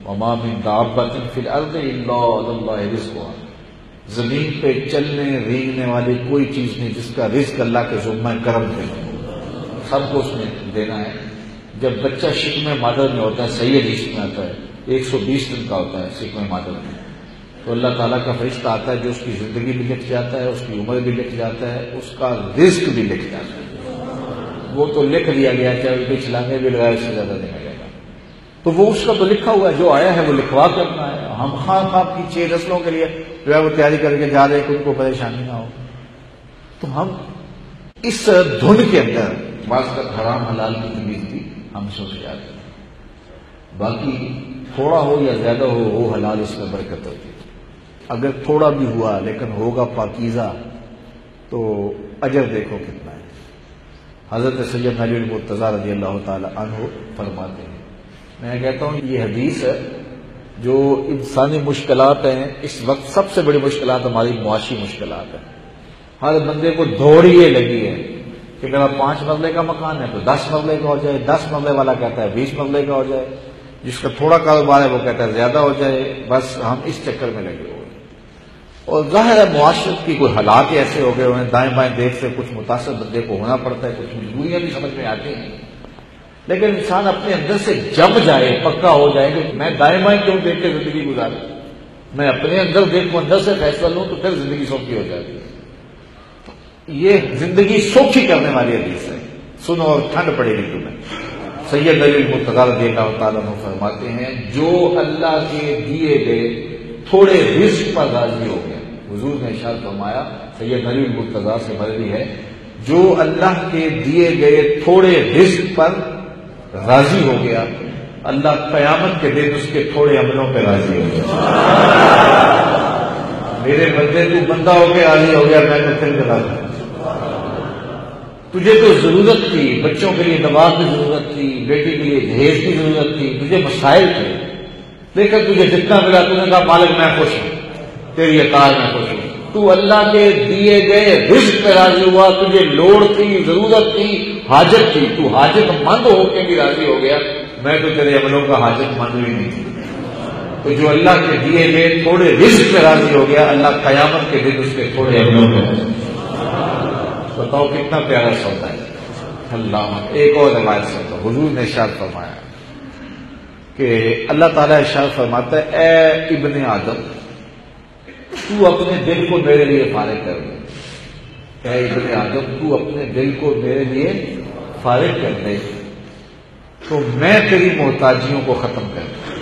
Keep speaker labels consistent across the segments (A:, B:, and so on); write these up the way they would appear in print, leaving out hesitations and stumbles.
A: وما من دابۃ فی الارض الا علی اللہ رزقها، زمین پہ چلنے رینگنے والی کوئی چیز نہیں جس کا رزق اللہ کے ذمہ کرم پہ سب کو اس نے دینا ہے۔ جب بچہ شکم مادر میں ہوتا ہے، صحیح حدیث میں آتا ہے 120 دن کا ہوتا ہے شکم مادر میں، تو اللہ تعالیٰ کا فرشتہ آتا ہے جو اس کی زندگی بھی لکھ جاتا ہے، اس کی عمر بھی لکھ جاتا ہے، اس کا رزق بھی لکھ جاتا ہے۔ وہ تو لکھ دیا گیا، چاہے اس کے چلانے بھی لگائے، اس سے زیادہ نہیں ملے گا، تو وہ اس کا تو لکھا ہوا ہے، جو آیا ہے وہ لکھوا کے اپنا ہے۔ ہم خواہ خواب کی 6 نسلوں کے لیے جو ہے وہ تیاری کر کے جا رہے ہیں کہ ان کو پریشانی نہ ہو، تو ہم اس دھن کے اندر بعض تک حرام حلال کی تمیز بھی ہم سوچ جاتے ہیں۔ باقی تھوڑا ہو یا زیادہ ہو، وہ حلال اس میں برکت ہوتی ہے۔ اگر تھوڑا بھی ہوا لیکن ہوگا پاکیزہ تو اجر دیکھو کتنا ہے۔ حضرت سید علی المرتضیٰ رضی اللہ تعالی عنہ فرماتے ہیں، میں کہتا ہوں یہ حدیث ہے، جو انسانی مشکلات ہیں اس وقت سب سے بڑی مشکلات ہماری معاشی مشکلات ہیں۔ ہر بندے کو دوڑیے لگی ہے کہ میرا 5 مرلے کا مکان ہے تو 10 مرلے کا ہو جائے، 10 مرلے والا کہتا ہے 20 مرلے کا ہو جائے، جس کا تھوڑا کاروبار ہے وہ کہتا ہے زیادہ ہو جائے، بس ہم اس چکر میں لگے ہوئے ہیں۔ اور ظاہر ہے معاشرت کی کوئی حالات ایسے ہو گئے ہوئے ہیں، دائیں بائیں دیکھ سے کچھ متاثر بندے کو ہونا پڑتا ہے، کچھ مجبوریاں بھی سمجھ میں آتی ہیں، لیکن انسان اپنے اندر سے جم جائے، پکا ہو جائے کہ میں دائیں بائیں کیوں دیکھ کے زندگی گزاروں، میں اپنے اندر دیکھوں، اندر سے فیصلہ لوں تو پھر زندگی سوکھی ہو جاتی ہے۔ یہ زندگی سوکھی کرنے والی حدیث ہے، سنو اور ٹھنڈ پڑے گی تمہیں۔ سید علی المرتضیٰ رضی اللہ تعالیٰ عنہ فرماتے ہیں، جو اللہ کے دیے گئے تھوڑے رزق پر راضی ہو گیا، حضور نے ارشاد فرمایا، سید علی المرتضیٰ سے مروی ہے، جو اللہ کے دیے گئے تھوڑے رزق پر راضی ہو گیا، اللہ قیامت کے دن اس کے تھوڑے عملوں پہ راضی ہو گیا۔ میرے بندے تو بندہ ہو کے راضی ہو گیا، میں تو پھر راضی ہوں۔ تجھے تو ضرورت تھی، بچوں کے لیے دوا کی ضرورت تھی، بیٹی کے لیے جہیز کی ضرورت تھی، تجھے مسائل تھے، لیکن تجھے جتنا ملا تو نے کہا مالک میں خوش ہوں، تیری اطاعت میں خوش ہوں۔ تو اللہ کے دیے گئے رزق پہ راضی ہوا، تجھے لوڑ تھی، ضرورت تھی، حاجت تھی، تو حاجت مند ہو کے بھی راضی ہو گیا، میں تو تیرے عملوں کا حاجت مند ہی نہیں تھی۔ تو جو اللہ کے دیے گئے تھوڑے رزق پہ راضی ہو گیا، اللہ قیامت کے دن اس کے تھوڑے عملوں پہ راضی ہو گیا۔ بتاؤ کتنا پیارا سودا ہے۔ اللہ ایک اور روایت سنتا، حضور نے ارشاد فرمایا کہ اللہ تعالیٰ ارشاد فرماتا ہے، اے ابن آدم تو اپنے دل کو میرے لیے فارغ کر دے، اے ابن آدم تو اپنے دل کو میرے لیے فارغ کر دے تو میں تیری محتاجیوں کو ختم کر دوں،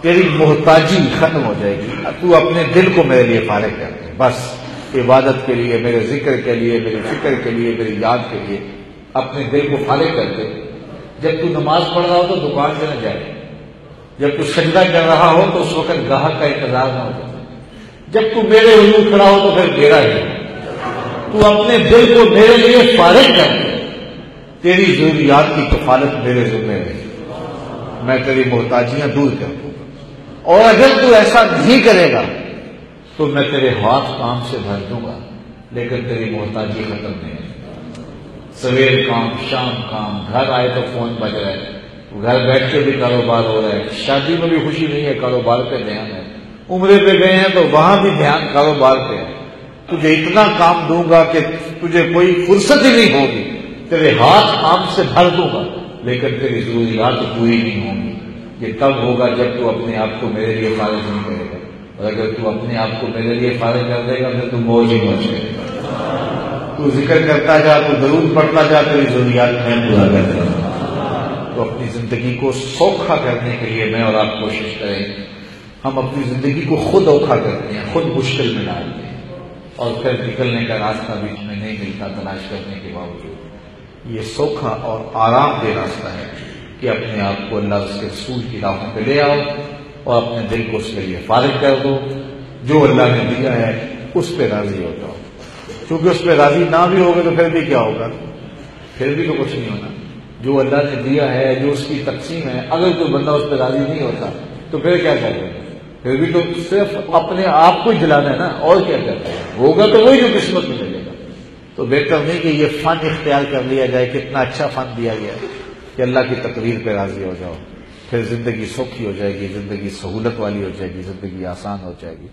A: تیری محتاجی ختم ہو جائے گی، تو اپنے دل کو میرے لیے فارغ کر دے، بس عبادت کے لیے، میرے ذکر کے لیے، میری فکر کے لیے، میری یاد کے لیے اپنے دل کو فارغ کر دے۔ جب تو نماز پڑھ رہا ہو تو دکان سے نہ جائے، جب تو سجدہ کر رہا ہو تو اس وقت گاہک کا انتظار نہ ہو، جب تو میرے حضور کھڑا ہو تو پھر میرا ہی، تو اپنے دل کو میرے لیے فارغ کر دے، تیری ضروریات کی کفالت میرے ذمہ رہے، میں تیری محتاجیاں دور کر دوں، اور اگر تو ایسا نہیں کرے گا تو میں تیرے ہاتھ کام سے بھر دوں گا، لیکن تیری محتاجی ختم نہیں ہے۔ سویر کام، شام کام، گھر آئے تو فون بج رہا ہے، گھر بیٹھ کے بھی کاروبار ہو رہا ہے، شادی میں بھی خوشی نہیں ہے، کاروبار پہ دھیان ہے، عمرے پہ گئے ہیں تو وہاں بھی دھیان کاروبار پہ ہے، تجھے اتنا کام دوں گا کہ تجھے کوئی فرصت ہی نہیں ہوگی، تیرے ہاتھ کام سے بھر دوں گا، لیکن تیری ضروریات پوری نہیں ہوں گی۔ یہ تب ہوگا جب تو اپنے آپ کو میرے لیے فارغ نہیں کرے گا، اور اگر تو اپنے آپ کو میرے لیے فارغ کر دے گا پھر تو موج ہی موج کرے گا، تو ذکر کرتا جا، تو درود پڑھتا جا، تیری ضروریات میں پورا کر دے گا۔ تو اپنی زندگی کو سوکھا کرنے کے لیے میں اور آپ کوشش کریں، ہم اپنی زندگی کو خود اوکھا کرتے ہیں، خود مشکل میں ڈالتے ہیں، اور پھر نکلنے کا راستہ بھی ہمیں نہیں ملتا تلاش کرنے کے باوجود۔ یہ سوکھا اور آرام دہ راستہ ہے کہ اپنے آپ کو اللہ اس کے رسول کی راہوں پہ لے آؤ اور اپنے دل کو اس کے لیے فارغ کر دو، جو اللہ نے دیا ہے اس پہ راضی ہو جاؤ، کیونکہ اس پہ راضی نہ بھی ہوگے تو پھر بھی کیا ہوگا، پھر بھی تو کچھ نہیں ہونا۔ جو اللہ نے دیا ہے، جو اس کی تقسیم ہے، اگر کوئی بندہ اس پہ راضی نہیں ہوتا تو پھر کیا کرے گا، پھر بھی تو صرف اپنے آپ کو جلانا ہے نا، اور کیا کرتا ہے، ہوگا تو وہی جو قسمت میں ملے گا۔ تو بہتر نہیں کہ یہ فن اختیار کر لیا جائے، کتنا اچھا فن دیا گیا ہے کہ اللہ کی تقریر پہ راضی ہو جاؤ، پھر زندگی سوکھی ہو جائے گی، زندگی سہولت والی ہو جائے گی، زندگی آسان ہو جائے گی۔